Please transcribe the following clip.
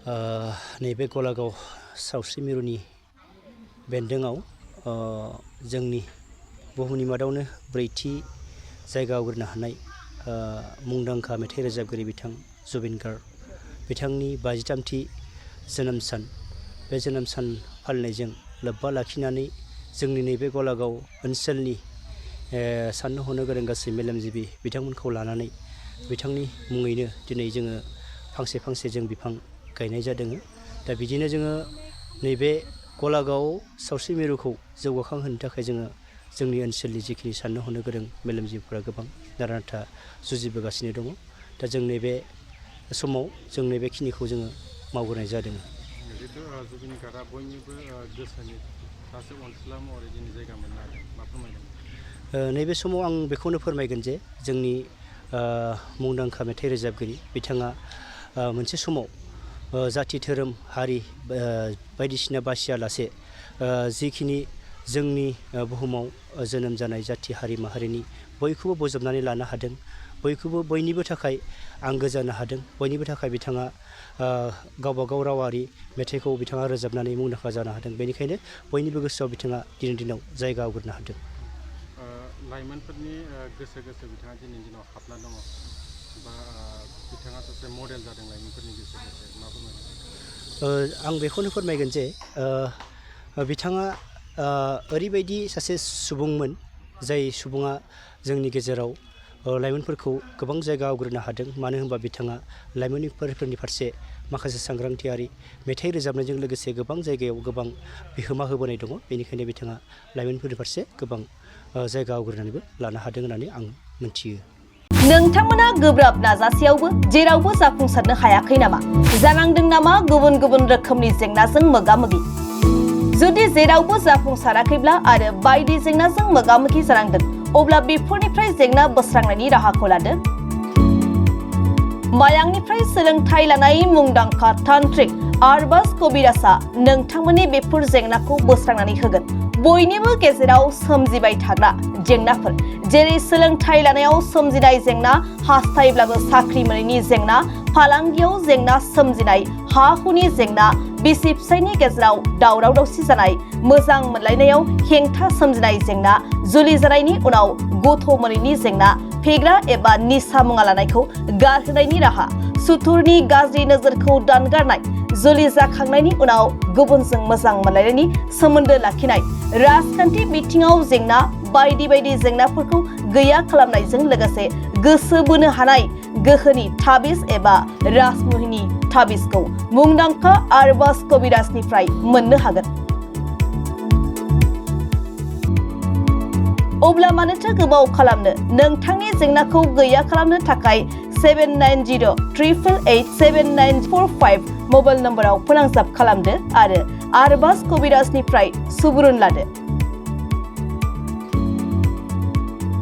नैबे गलागाव सावस्रि मिरुनि बेन्दोङाव जोंनि बुहुमनि मादावनो ब्रैथि जायगा आवग्रिनो हानाय मुंदांखा मेथाइ रोजाबगिरि बिथां जुबिन गार्ग बिथांनि 53थि जोनोम सान बे जोनोम सान फालिनायजों लोब्बा लाखिनानै जोंनि नैबे गलागाव ओनसोलनि साननो हनो गोरों गासै मेलेमजिबि बिथांमोनखौ लानानै बिथांनि मुङैनो दिनै जोङो फांसे फांसे जों बिफां गायनाय जादों। दा बिदिनो जोङो नैबे गलागाव सावस्रि मिरुखौ जौगाखांहोनो थाखाय जोङो जोंनि ओनसोलनि जिखिनि साननो हनो गोरों मेलेमजिबिफोरा गोबां नारा नाथा जुजिबोगासिनो दङ। दा जों नैबे समाव जों नैबेखिनिखौ जोङो मावबोनाय जादों। जिहेतु जुबिन गार्गआ बयनिबो गोसोनि सासे अनसुला महरै दिनै जायगा मोननो हादों, मा फोरमायगोन? नैबे समाव आं बेखौनो फोरमायगोन जे जोंनि मुंदांखा मेथाइ रोजाबगिरि बिथाङा मोनसे समाव जाथि धोरोम हारि बायदिसिना बासियालासे जिखिनि जोंनि बुहुमाव जोनोम जानाय जाथि हारि माहारिनि बयखौबो बोजबनानै लानो हादों, बयनिबो थाखाय आंगो जानो हादों, बयनिबो थाखाय बिथाङा गावबागाव रावारि मेथाइखौ बिथाङा रोजाबनानै मुंदांखा जानो हादों। बेनिखायनो बयनिबो गोसोआव बिथाङा दिनैनि दिनाव जायगा आवग्रिनो हादों। लाइमोनफोरनि गोसो बिथाङा दिनैनि दिनाव हाबना दङ बा बिथाङा सासे मडेल जादों लाइमोनफोरनि गोसो मा फोरमायगोन? आं बेखौनो फोरमायगोन जे बिथाङा ओरैबायदि सासे सुबुंमोन जाय सुबुङा जोंनि गेजेराव लाइमोनफोरखौ गोबां जायगा आवग्रिनो हादों। मानो होनबा बिथाङा लाइमोनफोरनि फारसे माखासे सांग्रांथियारि मेथाइ रोजाबनायजों लोगोसे गोबां जायगायाव गोबां बिहोमा होबोनाय दङ। बेनिखायनो बिथाङा लाइमोनफोरनि फारसे गोबां जायगा आवग्रिनानैबो लानो हादों होननानै आं मिथियो। नोंथांमोना गोब्राब नाजासेयावबो जेरावबो जाफुंसारनो हायाखै नामा? जानांदों नामा गुबुन गुबुन रोखोमनि जेंनाजों मोगा-मोगि? जुदि जेरावबो जाफुंसाराखैब्ला आरो बायदि जेंनाजों मोगा-मोगि जानांदों, अब्ला बेफोरनिफ्राय जेंना बोस्रांनायनि राहाखौ लादो। मायांनिफ्राय सोलोंथाइ लानाय मुंदांखा तान्त्रिक आरबाज कबिराजआ नोंथांमोननि बेफोर जेंनाखौ बोस्रांनानै होगोन। बयनिबो गेजेराव सोमजिबाय थाग्रा जेंनाफोर जेरै सोलोंथाइ लानायाव सोमजिनाय जेंना, हास्थायब्लाबो साख्रि मोनैनि जेंना, फालांगियाव जेंना सोमजिनाय, हा-हुनि जेंना, बिसि-फिसायनि गेजेराव दावराव-दावसि जानाय, मोजां मोनलायनायाव हेंथा सोमजिनाय जेंना, जुलि जानायनि उनाव गथ' मोनैनि जेंना, फेग्रा एबा निसा मुवा लानायखौ गारहोनायनि राहा, सुथुरनि गाज्रि नोजोरखौ दानगारनाय, जुलि जाखांनायनि उनाव गुबुनजों मोजां मोनलायनायनि सोमोन्दो लाखिनाय, राजखान्थि बिथिङाव जेंना, बायदि बायदि जेंनाफोरखौ गैया खालामनायजों लोगोसे गोसो बोनो हानाय गोहोनि ताबिज एबा राजमुहिनि ताबिजखौ मुंदांखा आरबाज कबिराजनिफ्राय मोननो हागोन। अब्ला मानोथो गोबाव खालामनो? नोंथांनि जेंनाखौ गैया खालामनो थाखाय 7908887945 मबाइल नम्बराव फोनांजाब खालामदो आरो आरबाज कबिराजनिफ्राय सुबुरुन लादो।